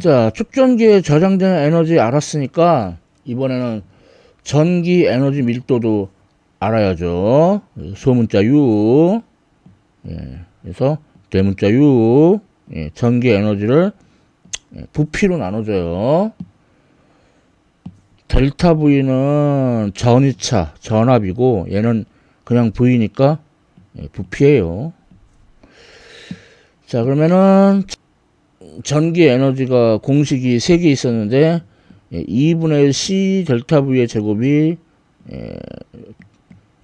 자, 축전기에 저장되는 에너지 알았으니까 이번에는 전기 에너지 밀도도 알아야죠. 소문자 U, 그래서 대문자 U, 전기 에너지를 부피로 나눠줘요. 델타 V는 전이차, 전압이고 얘는 그냥 V니까 부피예요. 자, 그러면은 전기 에너지가 공식이 3개 있었는데 2분의 1 C 델타 V의 제곱이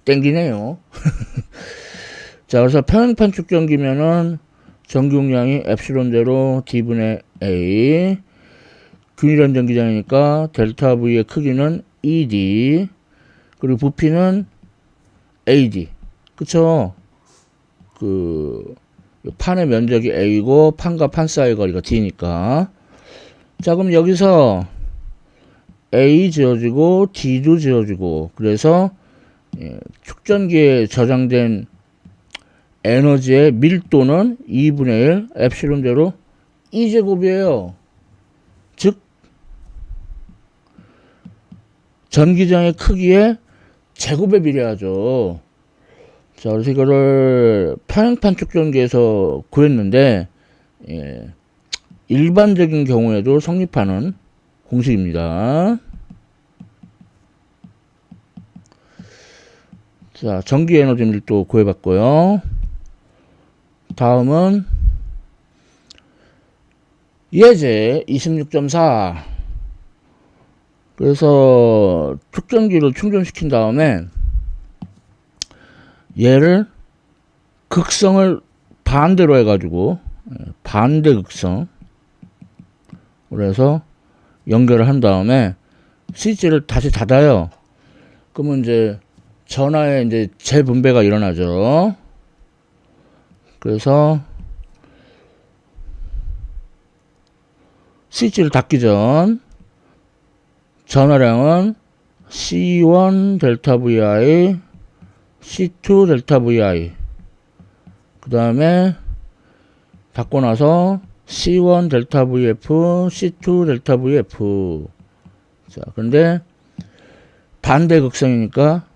땡기네요. 자, 그래서 평행판 축전기면은 전기 용량이 엡실론대로 D분의 A, 균일한 전기장이니까 델타 V의 크기는 ED, 그리고 부피는 AD. 그쵸? 판의 면적이 A고 판과 판 사이의 거리가 D니까. 자, 그럼 여기서 A 지어지고 D도 지어지고, 그래서 축전기에 저장된 에너지의 밀도는 2분의 1 엡실론대로 E제곱이에요. 즉 전기장의 크기에 제곱에 비례하죠. 자, 그래서 이거를 평행판 축전기에서 구했는데 일반적인 경우에도 성립하는 공식입니다. 자, 전기 에너지 밀도 구해봤고요. 다음은 예제 26.4. 그래서 축전기를 충전시킨 다음에 얘를 극성을 반대로 해가지고 반대 극성, 그래서 연결을 한 다음에 스위치를 다시 닫아요. 그러면 이제 전하에 이제 재분배가 일어나죠. 그래서 스위치를 닫기 전 전하량은 C1 델타 VI, C2 델타 VI, 그 다음에 닫고 나서 C1 델타 VF, C2 델타 VF. 자, 근데 반대 극성이니까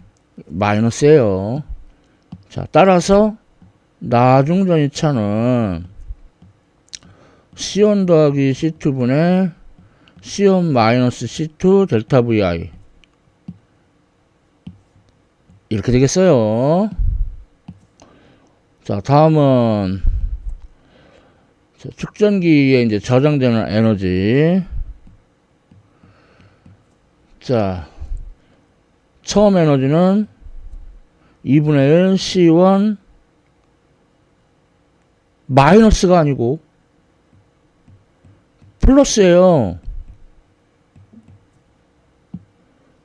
마이너스예요. 자, 따라서 나중 전이차는 C1 더하기 C2분의 C1 마이너스 C2 델타 VI 이렇게 되겠어요. 자, 다음은 축전기에 이제 저장되는 에너지. 자, 처음 에너지는 2분의 1 C1 마이너스가 아니고 플러스예요.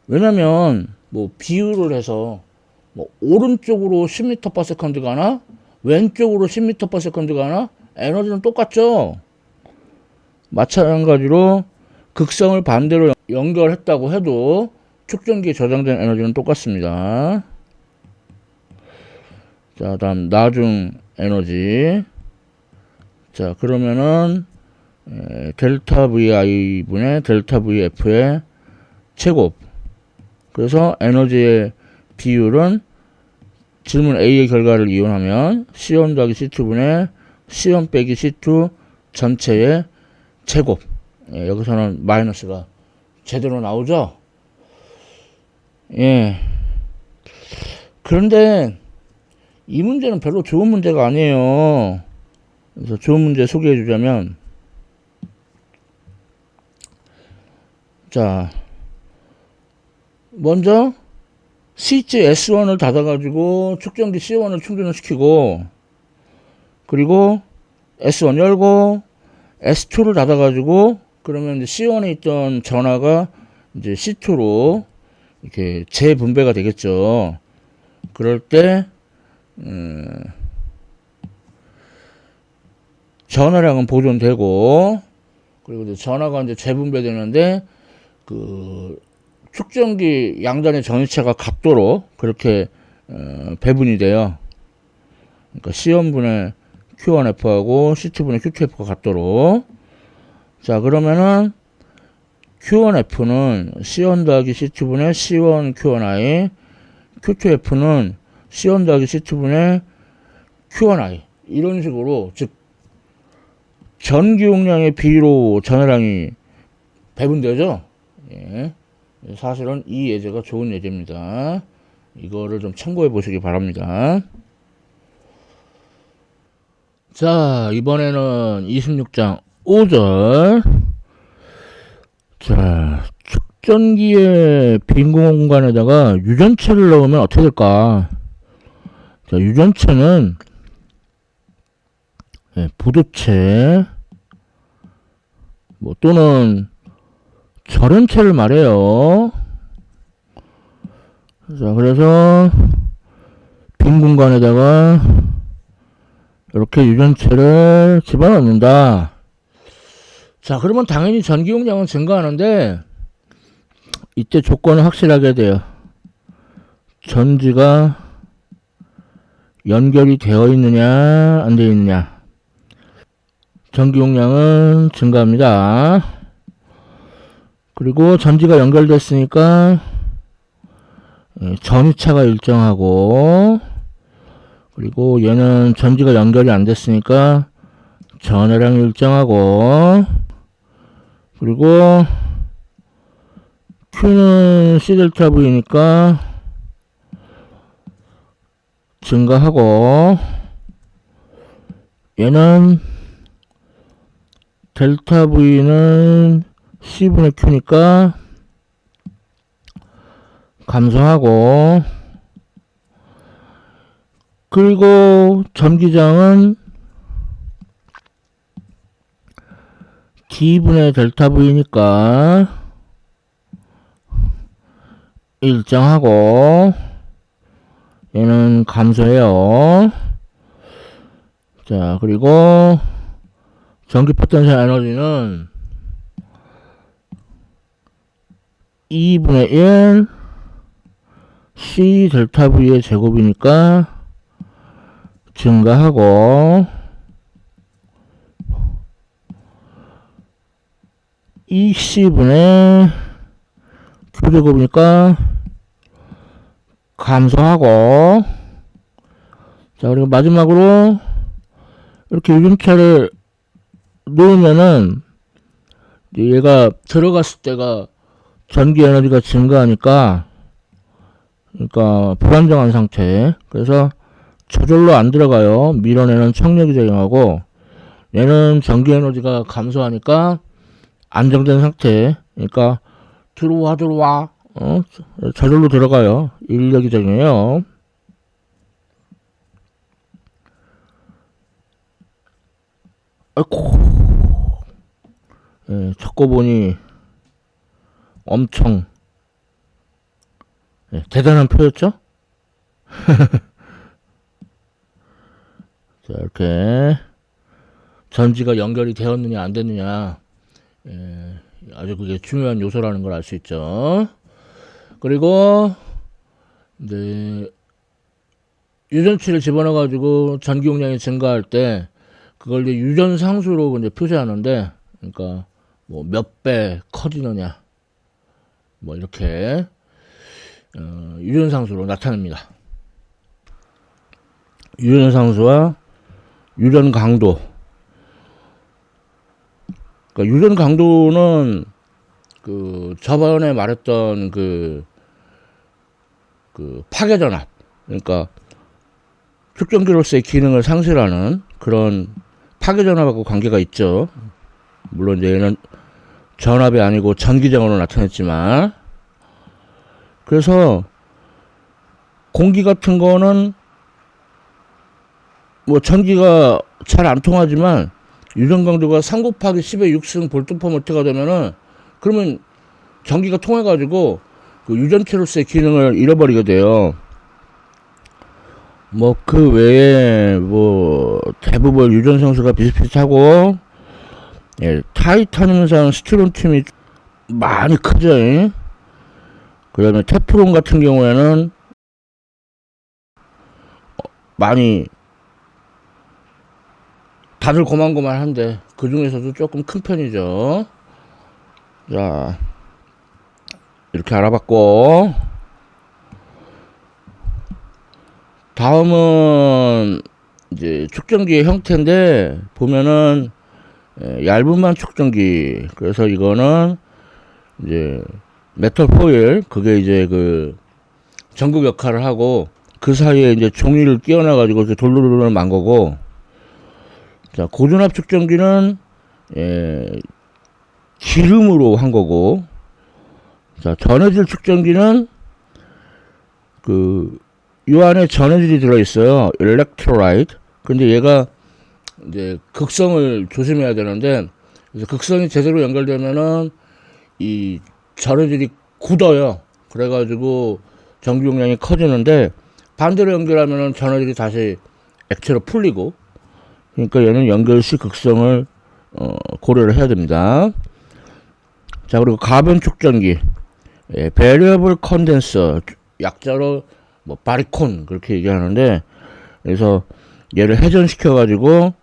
왜냐면 뭐 비율을 해서 뭐 오른쪽으로 10m/s 가나 왼쪽으로 10m/s 가나 에너지는 똑같죠. 마찬가지로 극성을 반대로 연결했다고 해도 축전기에 저장된 에너지는 똑같습니다. 자, 다음 나중 에너지. 자, 그러면은 델타 VI 분의 델타 VF의 제곱. 그래서 에너지의 비율은 질문 A의 결과를 이용하면 C1 더하기 C2분의 C1 빼기 C2 전체의 제곱. 여기서는 마이너스가 제대로 나오죠. 그런데 이 문제는 별로 좋은 문제가 아니에요. 그래서 좋은 문제 소개해 주자면, 자, 먼저 스위치 S1을 닫아가지고 축전기 C1을 충전을 시키고, 그리고 S1 열고 S2를 닫아가지고, 그러면 이제 C1에 있던 전하가 이제 C2로 이렇게 재분배가 되겠죠. 그럴 때 전하량은 보존되고, 그리고 이제 전하가 이제 재분배되는데 축전기 양단의 전위차가 같도록 그렇게 배분이 돼요. 그러니까 C1분의 Q1F하고 C2분의 Q2F가 같도록. 자, 그러면은 Q1F는 C1 더하기 C2분의 C1 Q1I, Q2F는 C1 더하기 C2분의 Q1I. 이런 식으로, 즉, 전기 용량의 비로 전해량이 배분되죠? 예. 사실은 이 예제가 좋은 예제입니다. 이거를 좀 참고해 보시기 바랍니다. 자, 이번에는 26장 5절. 자, 축전기의 빈 공간에다가 유전체를 넣으면 어떻게 될까? 자, 유전체는 부두체 뭐 또는 절연체를 말해요. 자, 그래서 빈 공간에다가 이렇게 유전체를 집어넣는다. 자, 그러면 당연히 전기 용량은 증가하는데 이때 조건은 확실하게 돼요. 전지가 연결이 되어 있느냐 안 되어 있느냐. 전기 용량은 증가합니다. 그리고 전지가 연결됐으니까 전위차가 일정하고, 그리고 얘는 전지가 연결이 안 됐으니까 전해량이 일정하고, 그리고 Q는 C 델타 V니까 증가하고, 얘는 델타 V는 C분의 Q니까 감소하고, 그리고 전기장은 D분의 델타 V니까 일정하고, 얘는 감소해요. 자, 그리고 전기 포텐셜 에너지는 2분의 1 C 델타 V의 제곱이니까 증가하고, 2C분의 Q제곱이니까 감소하고, 자, 그리고 마지막으로 이렇게 유전체를 놓으면은 얘가 들어갔을 때가 전기 에너지가 증가하니까, 그러니까 불안정한 상태. 그래서 저절로 안 들어가요. 밀어내는 청력이 작용하고, 얘는 전기 에너지가 감소하니까 안정된 상태. 그러니까 들어와 저절로 들어가요. 인력이 작용해요. 아이고, 적고 보니 엄청 대단한 표였죠? 자, 이렇게 전지가 연결이 되었느냐 안 됐느냐, 아주 그게 중요한 요소라는 걸 알 수 있죠. 그리고 이제 유전치를 집어넣어 가지고 전기 용량이 증가할 때 그걸 이제 유전상수로 이제 표시하는데, 그러니까 뭐 몇 배 커지느냐 뭐 이렇게 유전상수로 나타냅니다. 유전상수와 유전 강도. 그러니까 유전 강도는 그 저번에 말했던 그 파괴 전압, 그러니까 축전기로서의 기능을 상실하는 그런 파괴 전압하고 관계가 있죠. 물론 이제 얘는 전압이 아니고 전기장으로 나타냈지만, 그래서 공기 같은 거는 뭐 전기가 잘 안 통하지만 유전 강도가 3 곱하기 10의 6승 볼트퍼미터가 되면은, 그러면 전기가 통해가지고 그 유전체로서의 기능을 잃어버리게 돼요. 뭐 그 외에 뭐 대부분 유전 상수가 비슷비슷하고, 타이타늄산 스티론튬이 많이 크죠. 그 다음에 테프론 같은 경우에는 많이 다들 고만고만한데 그 중에서도 조금 큰 편이죠. 자, 이렇게 알아봤고, 다음은 이제 축전기의 형태인데, 보면은 얇은만 축전기. 그래서 이거는 이제 메탈 포일, 그게 이제 그 전극 역할을 하고, 그 사이에 이제 종이를 끼워놔가지고 이렇게 돌돌돌 만 거고, 자, 고전압 축전기는 기름으로 한 거고, 자, 전해질 축전기는 요 안에 전해질이 들어있어요. 일렉트로라이트. 근데 얘가 이제 극성을 조심해야 되는데, 그래서 극성이 제대로 연결되면은 이 전해질이 굳어요. 그래가지고 전기 용량이 커지는데, 반대로 연결하면은 전해질이 다시 액체로 풀리고, 그러니까 얘는 연결 시 극성을 고려를 해야 됩니다. 자, 그리고 가변 축전기, variable condenser, 약자로 뭐 바리콘 그렇게 얘기하는데, 그래서 얘를 회전시켜 가지고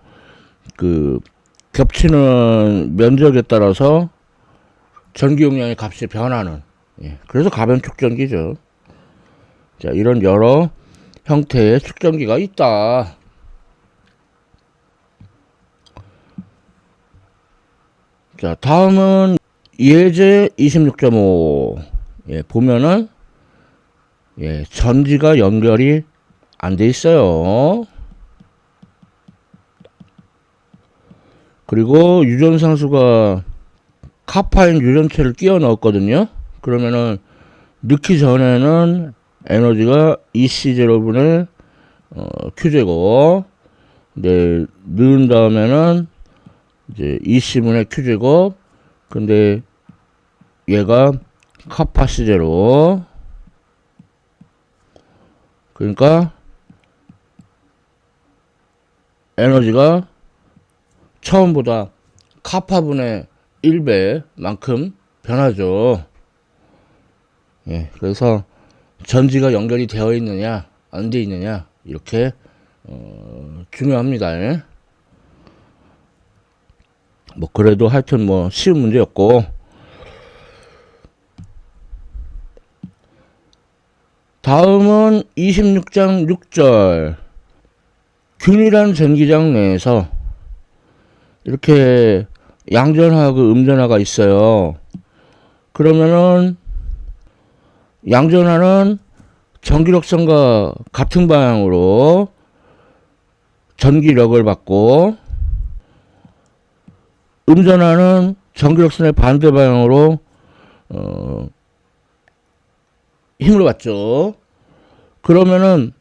그 겹치는 면적에 따라서 전기 용량의 값이 변하는, 그래서 가변 축전기죠. 자, 이런 여러 형태의 축전기가 있다. 자, 다음은 예제 26.5. 보면은 전지가 연결이 안 돼 있어요. 그리고 유전상수가 카파인 유전체를 끼워 넣었거든요. 그러면은 넣기 전에는 에너지가 EC0분의 Q제곱, 근데 넣은 다음에는 이제 EC분의 Q제곱, 근데 얘가 카파 C0, 그러니까 에너지가 처음보다 카파분의 1배만큼 변하죠. 그래서 전지가 연결이 되어 있느냐 안 되어 있느냐, 이렇게 중요합니다. 뭐 그래도 하여튼 뭐 쉬운 문제였고, 다음은 26장 6절. 균일한 전기장 내에서 이렇게 양전하고 음전하가 있어요. 그러면은 양전하는 전기력선과 같은 방향으로 전기력을 받고, 음전하는 전기력선의 반대 방향으로 힘을 받죠. 그러면은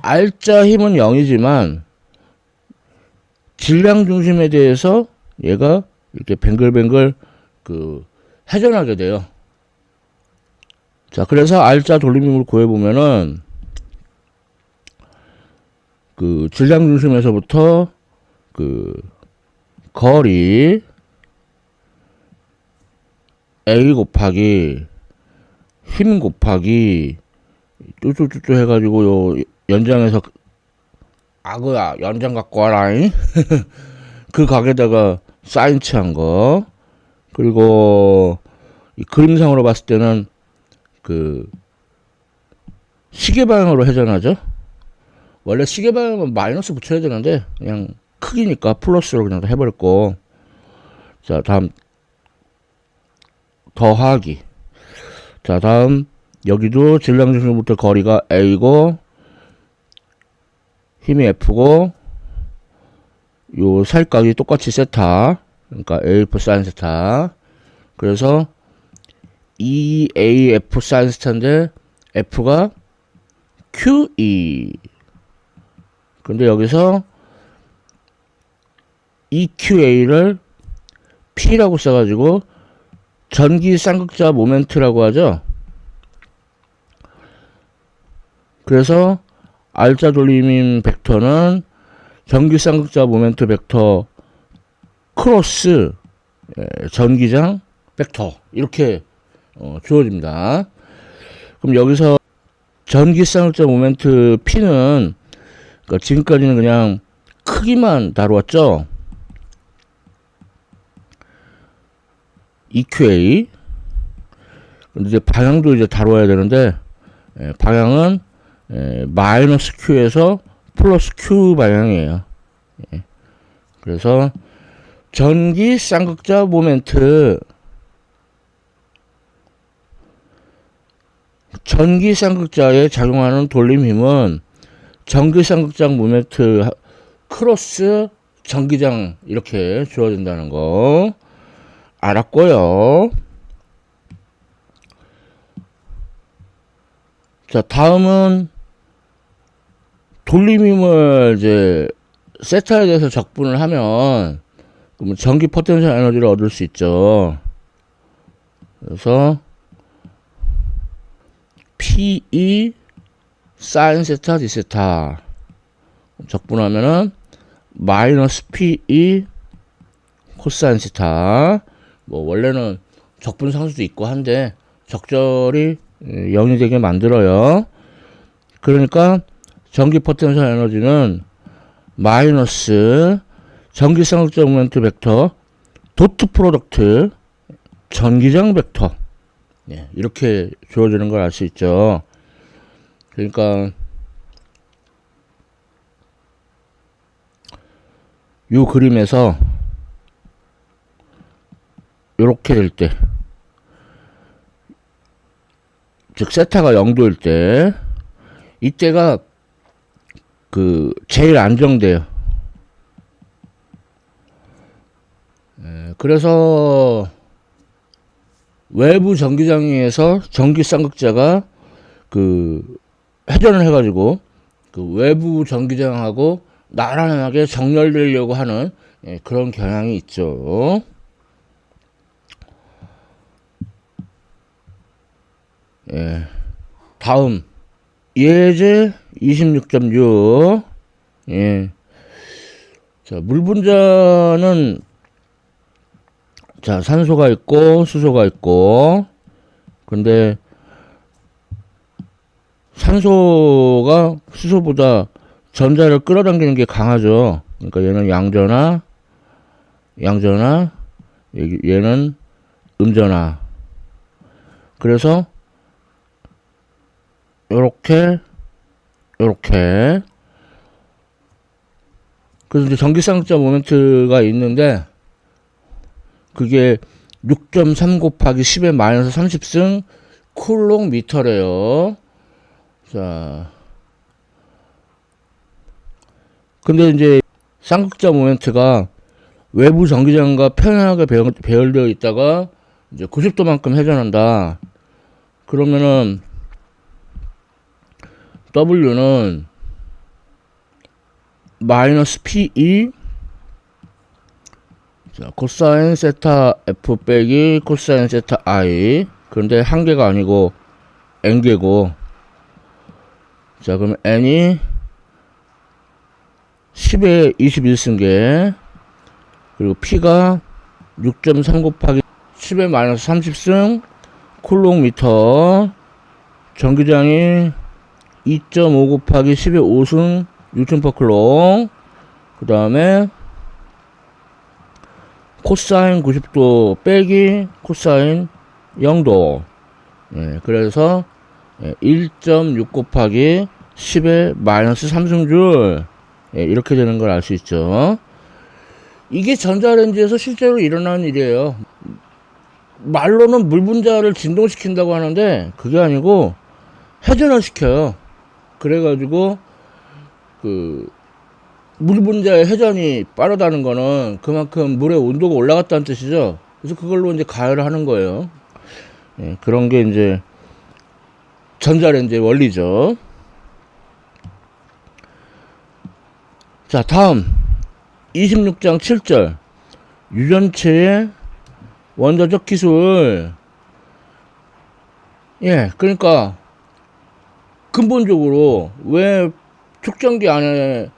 R자 힘은 0이지만 질량 중심에 대해서 얘가 이렇게 뱅글뱅글 회전하게 돼요. 자, 그래서 R자 돌림힘을 구해보면은 질량 중심에서부터 거리 A 곱하기 힘 곱하기 쭈쭈쭈쭈 해가지고 요 연장해서 연장 갖고 와라잉. 그 각에다가 사인치 한 거, 그리고 이 그림상으로 봤을 때는 시계 방향으로 회전하죠. 원래 시계 방향은 마이너스 붙여야 되는데 그냥 크기니까 플러스로 그냥 해버렸고. 자, 다음 더하기. 자, 다음 여기도 질량 중심부터 거리가 A고 힘이 F고, 요 살각이 똑같이 세타, 그러니까 AF 사인 세타. 그래서 EAF 사인 세타인데 F가 QE. 근데 여기서 EQA를 P라고 써가지고 전기 쌍극자 모멘트라고 하죠. 그래서 R자 돌림힘 벡터는 전기 쌍극자 모멘트 벡터 크로스 전기장 벡터, 이렇게 주어집니다. 그럼 여기서 전기 쌍극자 모멘트 P는 지금까지는 그냥 크기만 다루었죠. EQA. 근데 이제 방향도 이제 다뤄야 되는데, 방향은 마이너스 Q에서 플러스 Q 방향이에요. 그래서 전기 쌍극자 모멘트, 전기 쌍극자에 작용하는 돌림 힘은 전기 쌍극장 모멘트 크로스 전기장 이렇게 주어진다는 거 알았고요. 자, 다음은 돌림 힘을 이제 세타에 대해서 적분을 하면 그러면 전기 포텐셜 에너지를 얻을 수 있죠. 그래서 PE 사인 세타 디세타 적분하면은 마이너스 PE 코사인 세타. 뭐 원래는 적분 상수도 있고 한데 적절히 0이 되게 만들어요. 그러니까 전기 포텐셜 에너지는 마이너스 전기 쌍극자 모멘트 벡터 도트 프로덕트 전기장 벡터, 이렇게 주어지는 걸 알 수 있죠. 그러니까 이 그림에서 이렇게 될 때, 즉 세타가 0도일 때, 이때가 그 제일 안정돼요. 그래서 외부 전기장에서 전기 쌍극자가 그 회전을 해가지고 그 외부 전기장하고 나란하게 정렬되려고 하는 그런 경향이 있죠. 다음 예제 26.6. 자, 물 분자는 자, 산소가 있고 수소가 있고, 근데 산소가 수소보다 전자를 끌어당기는 게 강하죠. 그러니까 얘는 양전화, 얘는 음전화. 그래서 요렇게 그래서 이제 전기쌍극자 모멘트가 있는데 그게 6.3 곱하기 10의 마이너스 30승 쿨롱 미터래요. 자, 근데 이제 쌍극자 모멘트가 외부 전기장과 편하게 배열되어 있다가 이제 90도만큼 회전한다. 그러면은 W는 마이너스 PE 자, 코사인 세타 F 빼기 코사인 세타 I. 그런데 한 개가 아니고 N 개고, 자, 그럼 N이 10의 21승계, 그리고 P가 6.3 곱하기 10의 마이너스 30승 쿨롱 미터, 전기장이 2.5 곱하기 10의 5승 뉴턴 퍼 쿨롱, 그 다음에 코사인 90도 빼기 코사인 0도. 그래서 1.6 곱하기 10의 마이너스 3승줄, 이렇게 되는 걸 알 수 있죠. 이게 전자레인지에서 실제로 일어나는 일이에요. 말로는 물 분자를 진동시킨다고 하는데 그게 아니고 회전을 시켜요. 그래가지고 그 물 분자의 회전이 빠르다는 거는 그만큼 물의 온도가 올라갔다는 뜻이죠. 그래서 그걸로 이제 가열을 하는 거예요. 그런 게 이제 전자레인지의 원리죠. 자, 다음 26장 7절 유전체의 원자적 기술. 그러니까 근본적으로 왜 축전기 안에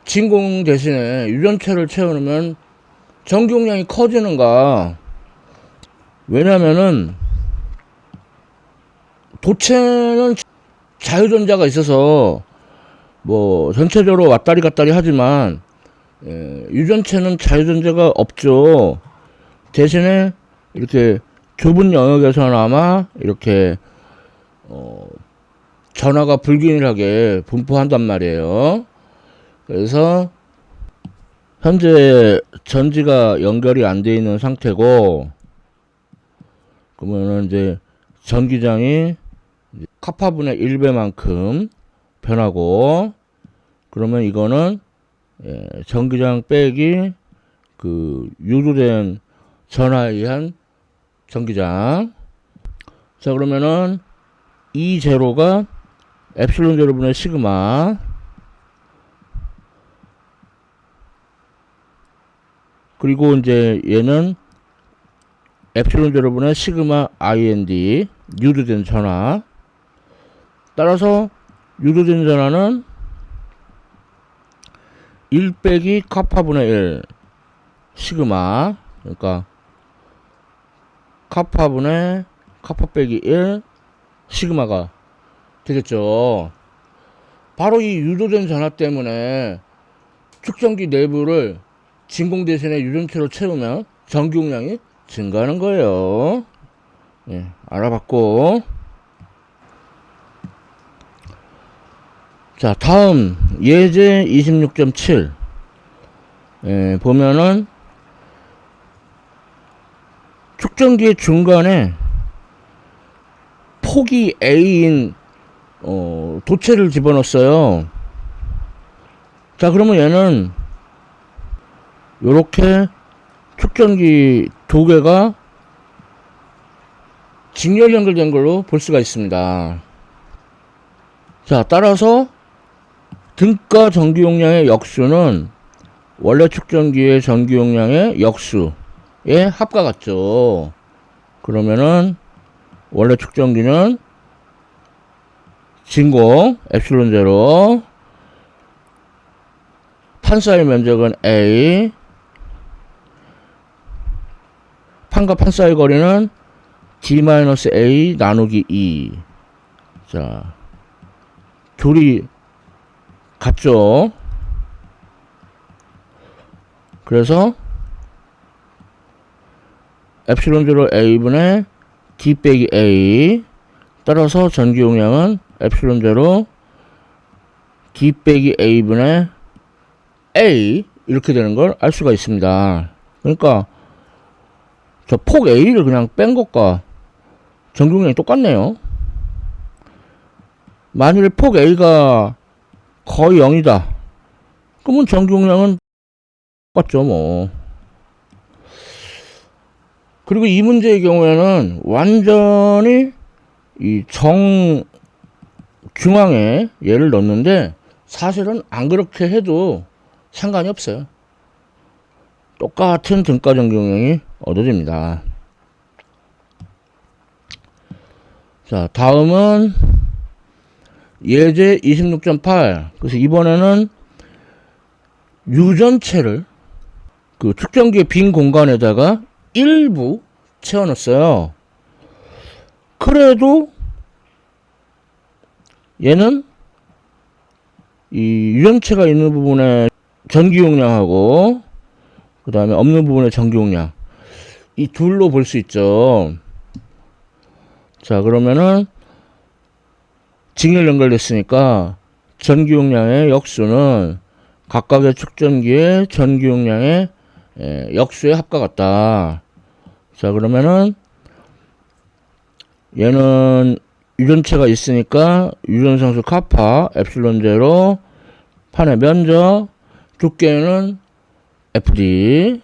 진공 대신에 유전체를 채워놓으면 전기용량이 커지는가? 왜냐면은 도체는 자유전자가 있어서 뭐 전체적으로 왔다리 갔다리 하지만 유전체는 자유전자가 없죠. 대신에 이렇게 좁은 영역에서나마 이렇게 전하가 불균일하게 분포한단 말이에요. 그래서 현재 전지가 연결이 안 되어 있는 상태고, 그러면은 이제 전기장이 카파분의 1배만큼 변하고, 그러면 이거는 전기장 빼기 그 유도된 전하에 의한 전기장. 자, 그러면은 E 제로가 엡실론 제로분의 시그마, 그리고 이제 얘는 엡실론 제로분의 시그마 IND, 유도된 전하. 따라서 유도된 전하는 1 빼기 카파분의 1 시그마, 그러니까 카파분의 카파 빼기 1 시그마가 되겠죠. 바로 이 유도된 전하 때문에 축전기 내부를 진공 대신에 유전체로 채우면 전기 용량이 증가하는 거예요. 예, 알아봤고. 자, 다음 예제 26.7 보면은 축전기의 중간에 폭이 A인 도체를 집어넣었어요. 자, 그러면 얘는 요렇게 축전기 두 개가 직렬 연결된 걸로 볼 수가 있습니다. 자, 따라서 등가 전기 용량의 역수는 원래 축전기의 전기 용량의 역수의 합과 같죠. 그러면은 원래 축전기는 진공 엡실론 제로, 판사의 면적은 A, 판과 판 사이 거리는 D-A 나누기 2. 자, 둘이 같죠. 그래서 엡실론 제로 A분의 D 빼기 A, 따라서 전기 용량은 엡실론 제로 D 빼기 A분의 A, 이렇게 되는 걸 알 수가 있습니다. 그러니까 저 폭 A를 그냥 뺀 것과 전기 용량이 똑같네요. 만일 폭 A가 거의 0이다. 그러면 전기 용량은 똑같죠, 뭐. 그리고 이 문제의 경우에는 완전히 이 중앙에 얘를 넣는데 사실은 안 그렇게 해도 상관이 없어요. 똑같은 등가 전기 용량이 얻어집니다. 자, 다음은 예제 26.8. 그래서 이번에는 유전체를 그 축전기의 빈 공간에다가 일부 채워넣었어요. 그래도 얘는 이 유전체가 있는 부분에 전기 용량하고 그 다음에 없는 부분의 전기 용량, 이 둘로 볼 수 있죠. 자, 그러면은 직렬 연결됐으니까 전기 용량의 역수는 각각의 축전기의 전기 용량의 역수의 합과 같다. 자, 그러면은 얘는 유전체가 있으니까 유전상수 카파 엡실론 제로, 판의 면적, 두께는 FD.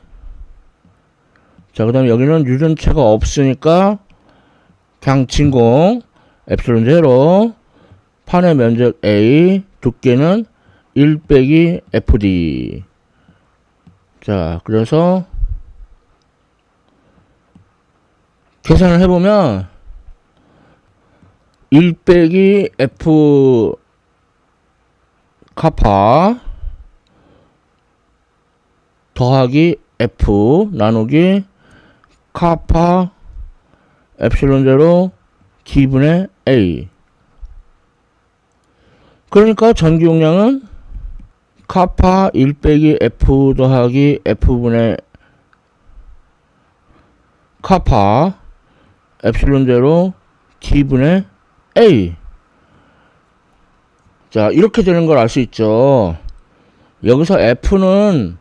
자, 그 다음에 여기는 유전체가 없으니까 그냥 진공 엡실론 제로, 판의 면적 A, 두께는 1 빼기 FD. 자, 그래서 계산을 해보면 1 빼기 F 카파 더하기 F 나누기 카파 엡실론 제로 D분의 A. 그러니까 전기 용량은 카파 1 빼기 F 더하기 F분의 카파 엡실론 제로 T분의 A. 자, 이렇게 되는 걸 알 수 있죠. 여기서 F는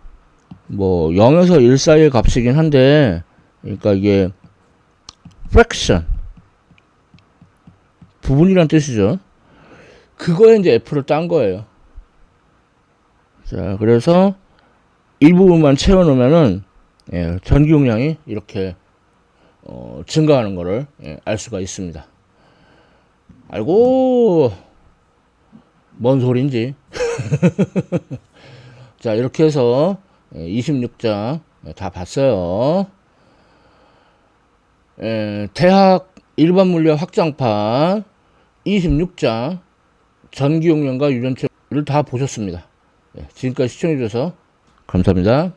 뭐 0에서 1 사이의 값이긴 한데, 그러니까 이게 fraction, 부분이란 뜻이죠. 그거에 이제 F를 딴 거예요. 자, 그래서 일부분만 채워놓으면은, 예, 전기 용량이 이렇게 증가하는 거를, 예, 알 수가 있습니다. 아이고, 뭔 소린지. 자, 이렇게 해서 26장 다 봤어요. 대학 일반 물리학 확장판 26장 전기 용량과 유전체를 다 보셨습니다. 지금까지 시청해주셔서 감사합니다.